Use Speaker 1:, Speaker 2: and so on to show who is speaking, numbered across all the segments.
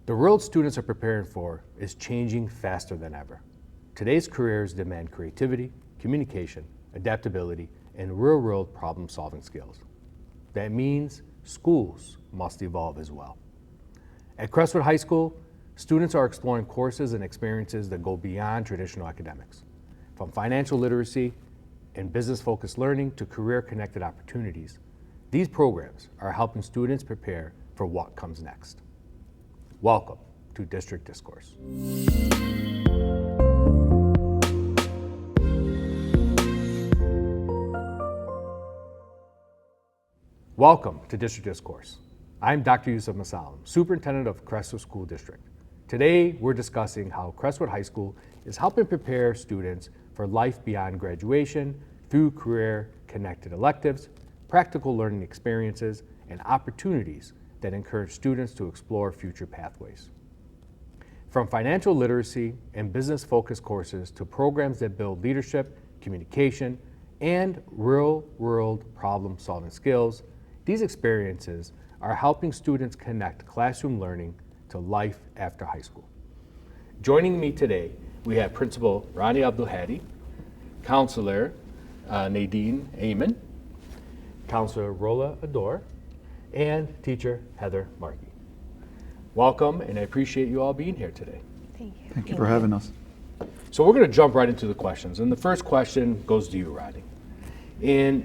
Speaker 1: The world students are preparing for is changing faster than ever. Today's careers demand creativity, communication, adaptability, and real-world problem-solving skills. That means schools must evolve as well. At Crestwood High School, students are exploring courses and experiences that go beyond traditional academics, from financial literacy and business-focused learning to career-connected opportunities. These programs are helping students prepare for what comes next. Welcome to District Discourse. Welcome to District Discourse. I'm Dr. Youssef Mosallam, Superintendent of Crestwood School District. Today, we're discussing how Crestwood High School is helping prepare students for life beyond graduation through career-connected electives, practical learning experiences, and opportunities that encourage students to explore future pathways. From financial literacy and business-focused courses to programs that build leadership, communication, and real-world problem-solving skills, these experiences are helping students connect classroom learning to life after high school. Joining me today, we have Principal Roni Abdulhadi, Counselor Nadine, Counselor Rola, Adoure, and teacher Heather Markey. Welcome, and I appreciate you all being here today.
Speaker 2: Thank you.
Speaker 3: Thank you for having us.
Speaker 1: So we're going to jump right into the questions, and the first question goes to you, Roni. And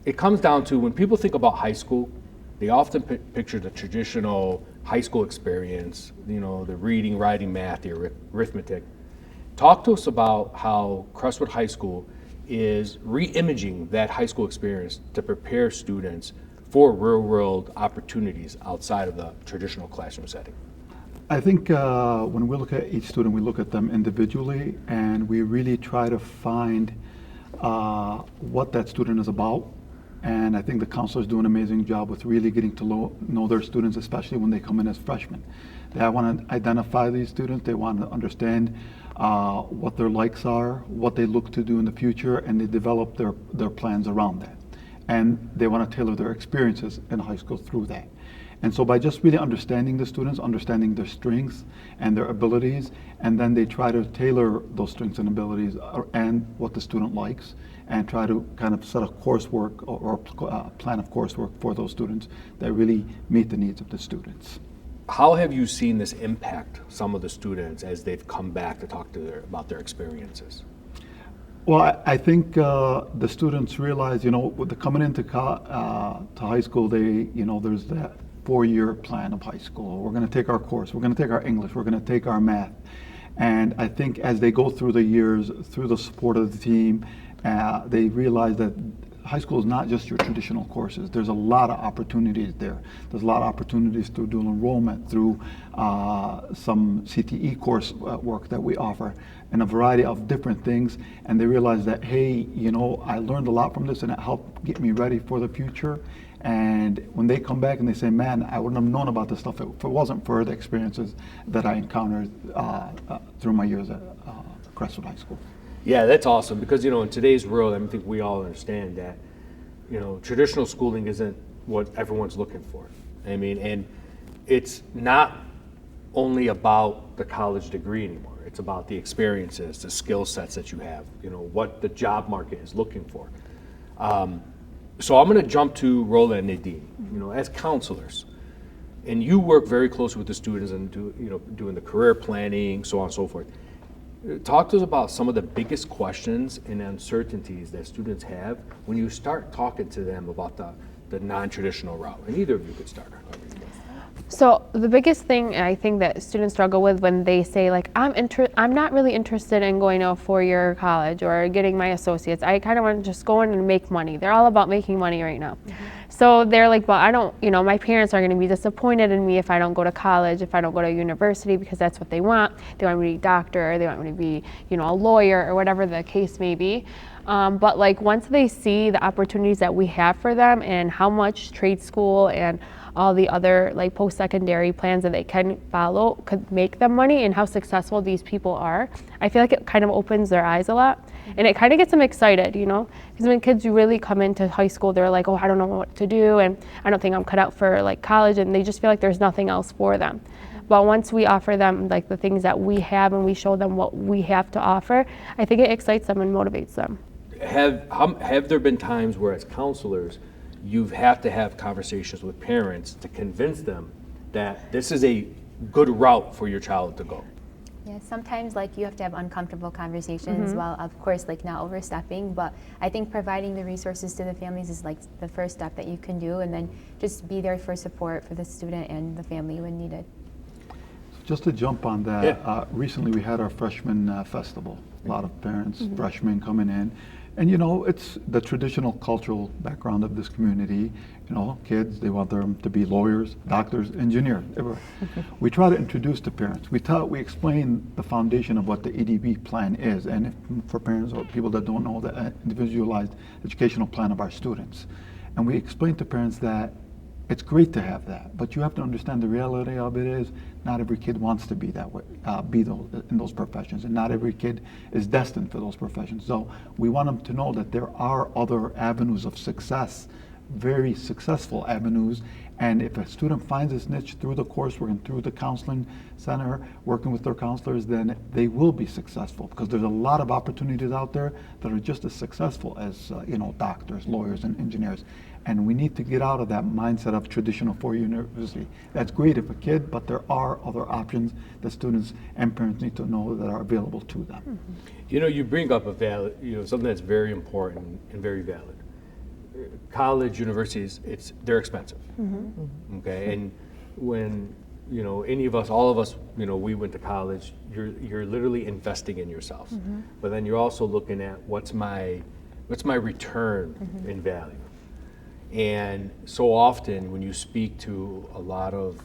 Speaker 1: it comes down to when people think about high school, they often picture the traditional high school experience, the reading, writing, math, the arithmetic. Talk to us about how Crestwood High School is re-imaging that high school experience to prepare students for real-world opportunities outside of the traditional classroom setting.
Speaker 3: I think when we look at each student, we look at them individually, and we really try to find what that student is about. And I think the counselors do an amazing job with really getting to know their students, especially when they come in as freshmen. They want to identify these students, they want to understand what their likes are, what they look to do in the future, and they develop their plans around that. And they want to tailor their experiences in high school through that. And so by just really understanding the students, understanding their strengths and their abilities, and then they try to tailor those strengths and abilities and what the student likes, and try to kind of set a coursework or plan of coursework for those students that really meet the needs of the students.
Speaker 1: How have you seen this impact some of the students as they've come back to talk to about their experiences?
Speaker 3: Well, I think the students realize, with the coming into to high school, there's that 4-year plan of high school. We're going to take our course, we're going to take our English, we're going to take our math. And I think as they go through the years, through the support of the team, they realize that high school is not just your traditional courses. There's a lot of opportunities there. There's a lot of opportunities through dual enrollment, through some CTE course work that we offer, and a variety of different things. And they realize that, hey, I learned a lot from this and it helped get me ready for the future. And when they come back and they say, man, I wouldn't have known about this stuff if it wasn't for the experiences that I encountered through my years at Crestwood High School.
Speaker 1: Yeah, that's awesome because, in today's world, I think we all understand that, traditional schooling isn't what everyone's looking for. And it's not only about the college degree anymore. It's about the experiences, the skill sets that you have, what the job market is looking for. So I'm going to jump to Rola and Nadine, as counselors. And you work very closely with the students and doing the career planning, so on and so forth. Talk to us about some of the biggest questions and uncertainties that students have when you start talking to them about the non-traditional route. And either of you could start.
Speaker 2: So the biggest thing I think that students struggle with when they say I'm not really interested in going to a 4-year college or getting my associates. I kind of want to just go in and make money. They're all about making money right now. Mm-hmm. So they're like, well, I don't, my parents are going to be disappointed in me if I don't go to college, if I don't go to university, because that's what they want. They want me to be a doctor, or they want me to be, a lawyer, or whatever the case may be. But once they see the opportunities that we have for them and how much trade school and all the other post-secondary plans that they can follow could make them money and how successful these people are, I feel like it kind of opens their eyes a lot. And it kind of gets them excited, because when kids really come into high school, they're like, oh, I don't know what to do, and I don't think I'm cut out for college, and they just feel like there's nothing else for them. But once we offer them like the things that we have and we show them what we have to offer, I think it excites them and motivates them.
Speaker 1: Have there been times where, as counselors, you have to have conversations with parents to convince them that this is a good route for your child to go?
Speaker 4: Yeah, sometimes like you have to have uncomfortable conversations while of course like not overstepping, but I think providing the resources to the families is like the first step that you can do, and then just be there for support for the student and the family when needed.
Speaker 3: Just to jump on that, recently we had our freshman festival. A lot of parents, freshmen coming in. And you know, it's the traditional cultural background of this community. You know, kids, they want them to be lawyers, doctors, engineers. We try to introduce to parents. We explain the foundation of what the EDB plan is, and for parents or people that don't know, the individualized educational plan of our students. And we explain to parents that it's great to have that, but you have to understand the reality of it is not every kid wants to be that way, in those professions, and not every kid is destined for those professions. So we want them to know that there are other avenues of success, very successful avenues, and if a student finds his niche through the coursework and through the counseling center, working with their counselors, then they will be successful, because there's a lot of opportunities out there that are just as successful as you know, doctors, lawyers, and engineers. And we need to get out of that mindset of traditional four-year university. That's great if a kid, but there are other options that students and parents need to know that are available to them.
Speaker 1: You know, you bring up something that's very important and very valid. College, universities, they're expensive. Okay, and when any of us, all of us, we went to college, you're literally investing in yourself. But then you're also looking at what's my return in value. And so often when you speak to a lot of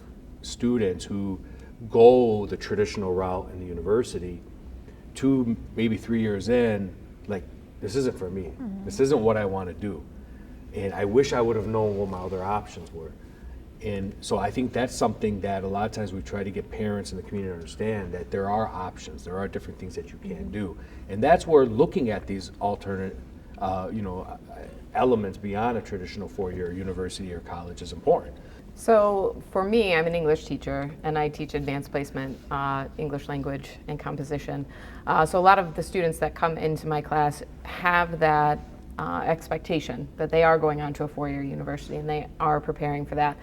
Speaker 1: students who go the traditional route in the university, 2, maybe 3 years in, like, this isn't for me. This isn't what I want to do. And I wish I would have known what my other options were. And so I think that's something that a lot of times we try to get parents in the community to understand, that there are options, there are different things that you can do. And that's where looking at these alternate, elements beyond a traditional four-year university or college is important.
Speaker 5: So for me, I'm an English teacher and I teach advanced placement, English language and composition. So a lot of the students that come into my class have that expectation that they are going on to a four-year university and they are preparing for that.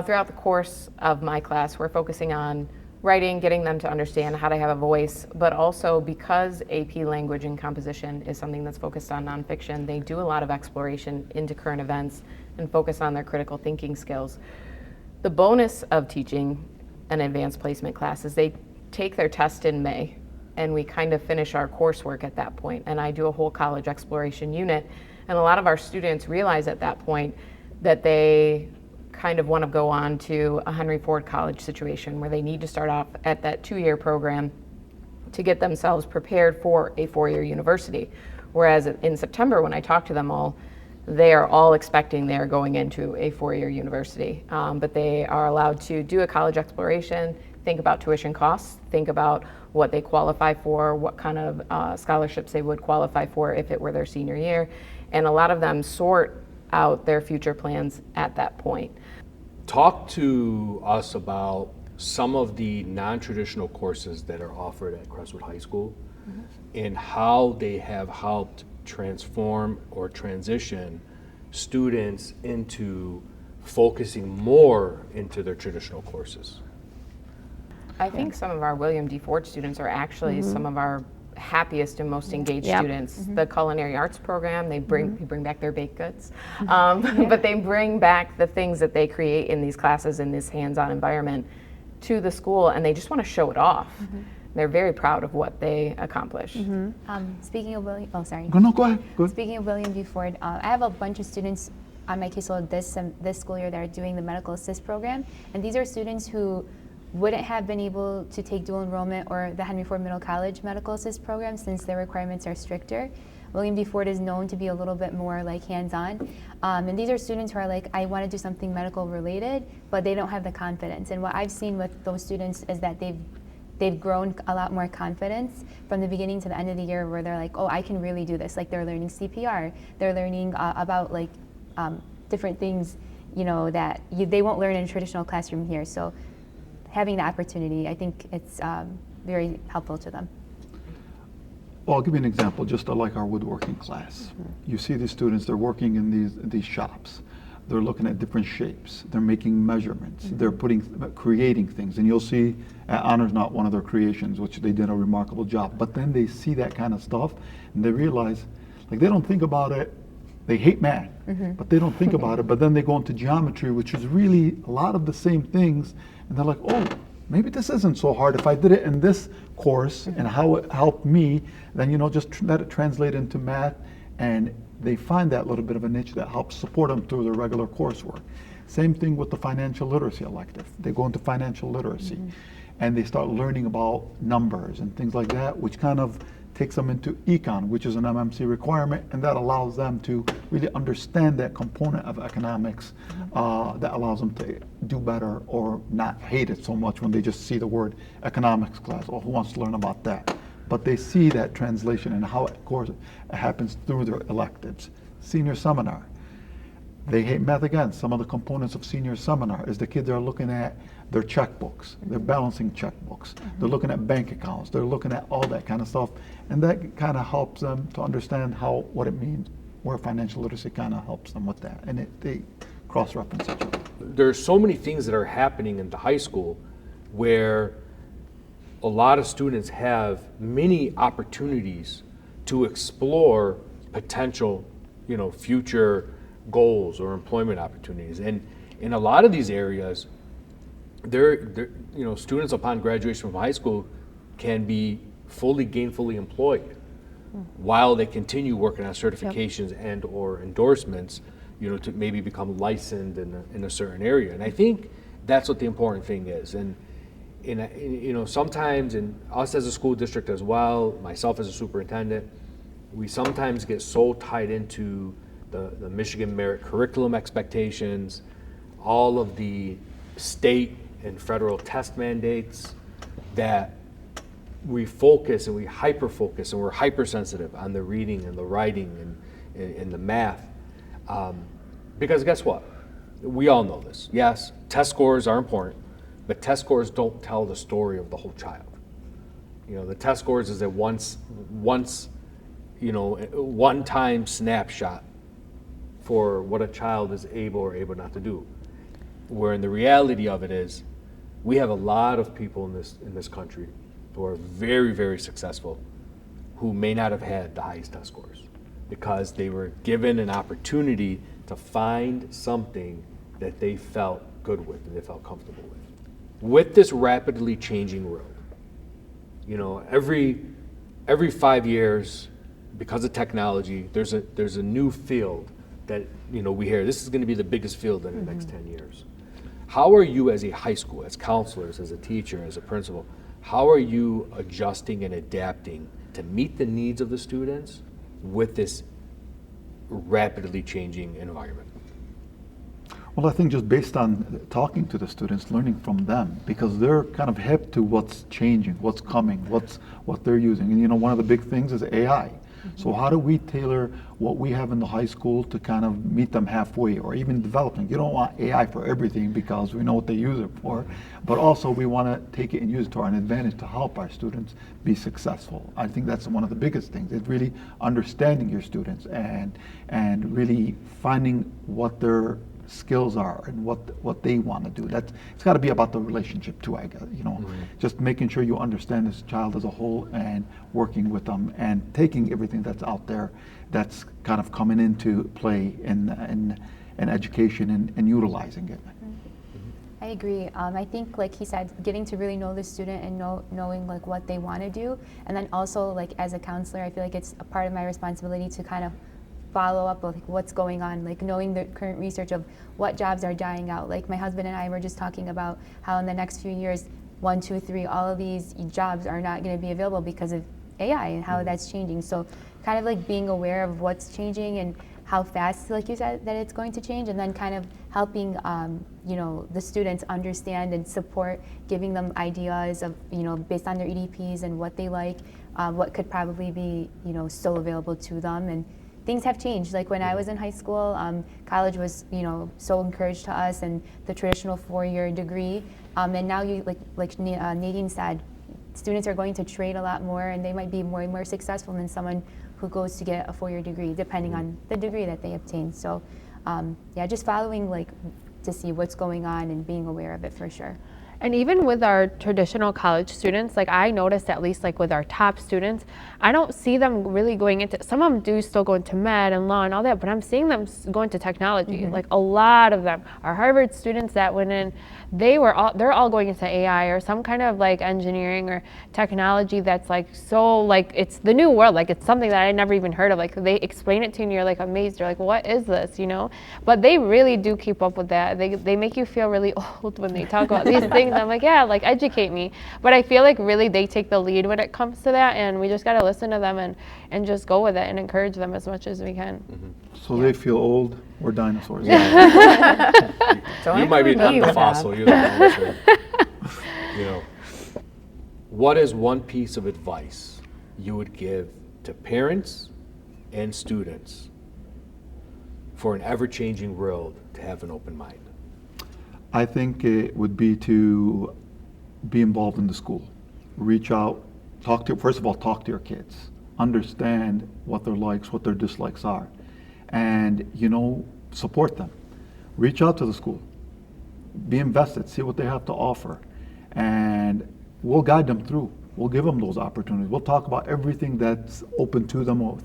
Speaker 5: Throughout the course of my class, we're focusing on writing, getting them to understand how to have a voice, but also because AP language and composition is something that's focused on nonfiction, they do a lot of exploration into current events and focus on their critical thinking skills. The bonus of teaching an advanced placement class is they take their test in May and we kind of finish our coursework at that point, and I do a whole college exploration unit, and a lot of our students realize at that point that they kind of want to go on to a Henry Ford College situation where they need to start off at that 2-year program to get themselves prepared for a 4-year university. Whereas in September, when I talk to them all, they are all expecting they're going into a 4-year university. But they are allowed to do a college exploration, think about tuition costs, think about what they qualify for, what kind of scholarships they would qualify for if it were their senior year. And a lot of them sort out their future plans at that point.
Speaker 1: Talk to us about some of the non-traditional courses that are offered at Crestwood High School and how they have helped transform or transition students into focusing more into their traditional courses.
Speaker 5: I think some of our William D. Ford students are actually some of our happiest and most engaged students. The culinary arts program, they bring back their baked goods, but they bring back the things that they create in these classes in this hands-on environment to the school, and they just want to show it off. They're very proud of what they accomplish.
Speaker 4: Speaking of William, oh sorry.
Speaker 3: No, go ahead. Go ahead.
Speaker 4: Speaking of William D. Ford, I have a bunch of students on my caseload this school year that are doing the medical assist program, and these are students who wouldn't have been able to take dual enrollment or the Henry Ford Middle College medical assist program since their requirements are stricter. William D. Ford is known to be a little bit more like hands-on, and these are students who are like, I want to do something medical related, but they don't have the confidence. And what I've seen with those students is that they've grown a lot more confidence from the beginning to the end of the year, where they're like, oh, I can really do this. Like, they're learning CPR, they're learning about like different things, that they won't learn in a traditional classroom here. So having the opportunity. I think it's very helpful to them.
Speaker 3: Well, I'll give you an example, just like our woodworking class. You see these students, they're working in these shops. They're looking at different shapes. They're making measurements. They're creating things. And you'll see Honor's not one of their creations, which they did a remarkable job. But then they see that kind of stuff and they realize, like, they don't think about it. They hate math, but they don't think about it. But then they go into geometry, which is really a lot of the same things. And they're like, oh, maybe this isn't so hard. If I did it in this course and how it helped me, then, just let it translate into math. And they find that little bit of a niche that helps support them through their regular coursework. Same thing with the financial literacy elective. They go into financial literacy and they start learning about numbers and things like that, which kind of takes them into econ, which is an MMC requirement, and that allows them to really understand that component of economics that allows them to do better or not hate it so much when they just see the word economics class. Well, who wants to learn about that? But they see that translation and how it happens through their electives. Senior seminar. They hate math again. Some of the components of senior seminar is the kids are looking at their checkbooks. They're balancing checkbooks. They're looking at bank accounts. They're looking at all that kind of stuff. And that kind of helps them to understand what it means, where financial literacy kind of helps them with that. And they cross-reference each other.
Speaker 1: There's so many things that are happening in the high school where a lot of students have many opportunities to explore potential, future goals or employment opportunities. And in a lot of these areas, students upon graduation from high school can be fully gainfully employed while they continue working on certifications and or endorsements, to maybe become licensed in a certain area. And I think that's what the important thing is. And sometimes, in us as a school district as well, myself as a superintendent, we sometimes get so tied into the Michigan merit curriculum expectations, all of the state and federal test mandates, that we focus and we hyper-focus and we're hypersensitive on the reading and the writing and the math. Because guess what? We all know this. Yes, test scores are important, but test scores don't tell the story of the whole child. The test scores is a one-time snapshot for what a child is able or able not to do. Where in the reality of it is, we have a lot of people in this country who are very, very successful who may not have had the highest test scores because they were given an opportunity to find something that they felt good with and they felt comfortable with. With this rapidly changing world, every 5 years, because of technology, there's a new field that we hear this is going to be the biggest field in the next 10 years. How are you as a high school, as counselors, as a teacher, as a principal, how are you adjusting and adapting to meet the needs of the students with this rapidly changing environment?
Speaker 3: Well, I think just based on talking to the students, learning from them, because they're kind of hip to what's changing, what's coming, what they're using. And one of the big things is AI. So how do we tailor what we have in the high school to kind of meet them halfway, or even developing? You don't want AI for everything because we know what they use it for, but also we want to take it and use it to our advantage to help our students be successful. I think that's one of the biggest things. It's really understanding your students and really finding what their skills are and what they want to do. It's got to be about the relationship too, I guess. Just making sure you understand this child as a whole and working with them and taking everything that's out there that's kind of coming into play in education and utilizing it.
Speaker 4: I agree. I think, like he said, getting to really know the student and knowing like what they want to do, and then also like as a counselor, I feel like it's a part of my responsibility to kind of follow up with what's going on, like knowing the current research of what jobs are dying out. Like my husband and I were just talking about how in the next few years, 1, 2, 3, all of these jobs are not going to be available because of AI and how that's changing. So kind of like being aware of what's changing and how fast, like you said, that it's going to change, and then kind of helping the students understand and support, giving them ideas of based on their EDPs and what they like, what could probably be still available to them. And things have changed. Like when I was in high school, college was so encouraged to us, and the traditional 4-year degree. And now Nadine said, students are going to trade a lot more, and they might be more successful than someone who goes to get a 4-year degree, depending on the degree that they obtain. So, yeah, just following to see what's going on and being aware of it for sure.
Speaker 2: And even with our traditional college students, I noticed, at least with our top students, I don't see them really going into, some of them do still go into med and law and all that, but I'm seeing them go into technology. A lot of them. Our Harvard students that went in, they're all going into AI or some kind of engineering or technology that's it's the new world. It's something that I never even heard of. They explain it to you and you're amazed. You're what is this, But they really do keep up with that. They make you feel really old when they talk about these things. I'm yeah, educate me. But I feel really they take the lead when it comes to that, and we just got to listen to them and just go with it and encourage them as much as we can.
Speaker 3: So they feel old, we're dinosaurs.
Speaker 1: You might be not the fossil, you're the dinosaur. What is one piece of advice you would give to parents and students for an ever-changing world to have an open mind?
Speaker 3: I think it would be to be involved in the school. Reach out, first of all, talk to your kids. Understand what their likes, what their dislikes are. And, support them. Reach out to the school. Be invested, see what they have to offer. And we'll guide them through. We'll give them those opportunities. We'll talk about everything that's open to them, or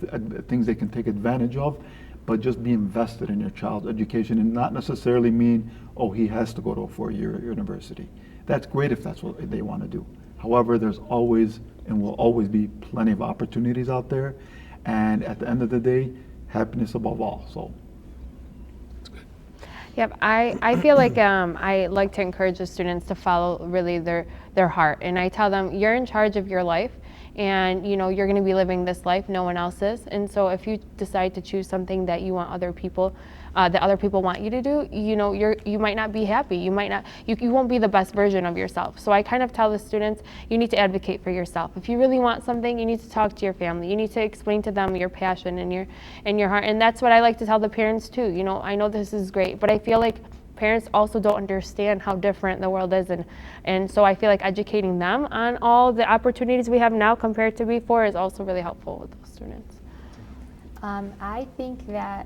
Speaker 3: things they can take advantage of. But just be invested in your child's education, and not necessarily mean, he has to go to a 4-year university. That's great if that's what they want to do. However, there's always and will always be plenty of opportunities out there. And at the end of the day, happiness above all. So.
Speaker 2: Yep, I feel I like to encourage the students to follow really their heart. And I tell them, you're in charge of your life. And you're going to be living this life, no one else is. And so if you decide to choose something that you want other people, that other people want you to do, you might not be happy. You won't be the best version of yourself. So I kind of tell the students, you need to advocate for yourself. If you really want something, you need to talk to your family. You need to explain to them your passion and your heart. And that's what I like to tell the parents too. I know this is great, but I feel parents also don't understand how different the world is, and so I feel educating them on all the opportunities we have now compared to before is also really helpful with those students.
Speaker 4: I think that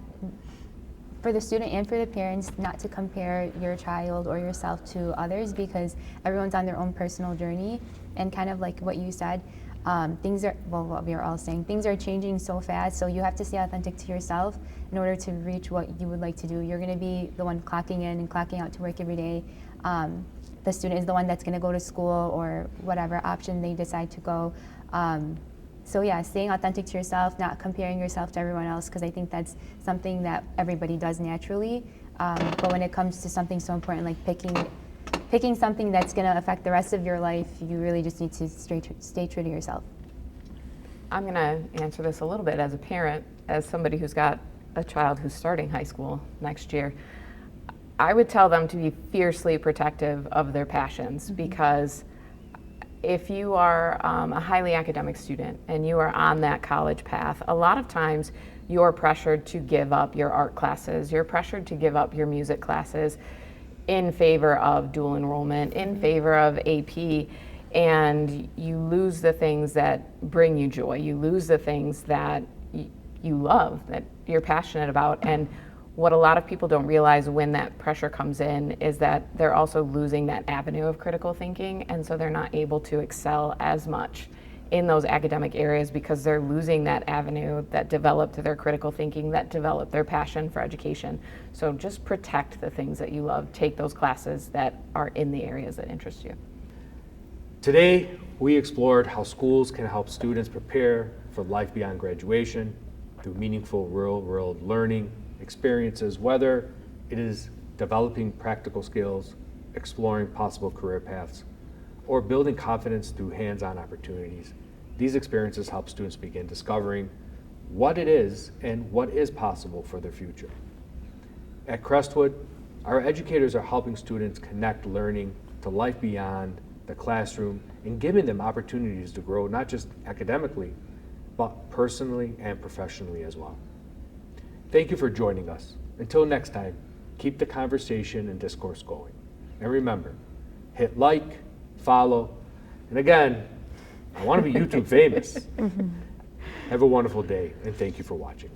Speaker 4: for the student and for the parents, not to compare your child or yourself to others, because everyone's on their own personal journey, and kind of what you said, what we are all saying, things are changing so fast, so you have to stay authentic to yourself in order to reach what you would like to do. You're going to be the one clocking in and clocking out to work every day. The student is the one that's going to go to school or whatever option they decide to go. So yeah, staying authentic to yourself, not comparing yourself to everyone else, because I think that's something that everybody does naturally. But when it comes to something so important like picking something that's going to affect the rest of your life, you really just need to stay true to yourself.
Speaker 5: I'm going to answer this a little bit as a parent, as somebody who's got a child who's starting high school next year. I would tell them to be fiercely protective of their passions, because if you are a highly academic student and you are on that college path, a lot of times you're pressured to give up your art classes, you're pressured to give up your music classes in favor of dual enrollment, in favor of AP, and you lose the things that bring you joy. You lose the things that you love, that you're passionate about. And what a lot of people don't realize when that pressure comes in is that they're also losing that avenue of critical thinking, and so they're not able to excel as much in those academic areas because they're losing that avenue that developed their critical thinking, that developed their passion for education. So just protect the things that you love. Take those classes that are in the areas that interest you.
Speaker 1: Today, we explored how schools can help students prepare for life beyond graduation through meaningful real-world learning experiences, whether it is developing practical skills, exploring possible career paths, or building confidence through hands-on opportunities. These experiences help students begin discovering what it is and what is possible for their future. At Crestwood, our educators are helping students connect learning to life beyond the classroom and giving them opportunities to grow not just academically, but personally and professionally as well. Thank you for joining us. Until next time, keep the conversation and discourse going. And remember, hit like, follow, and again, I want to be YouTube famous. Have a wonderful day, and thank you for watching.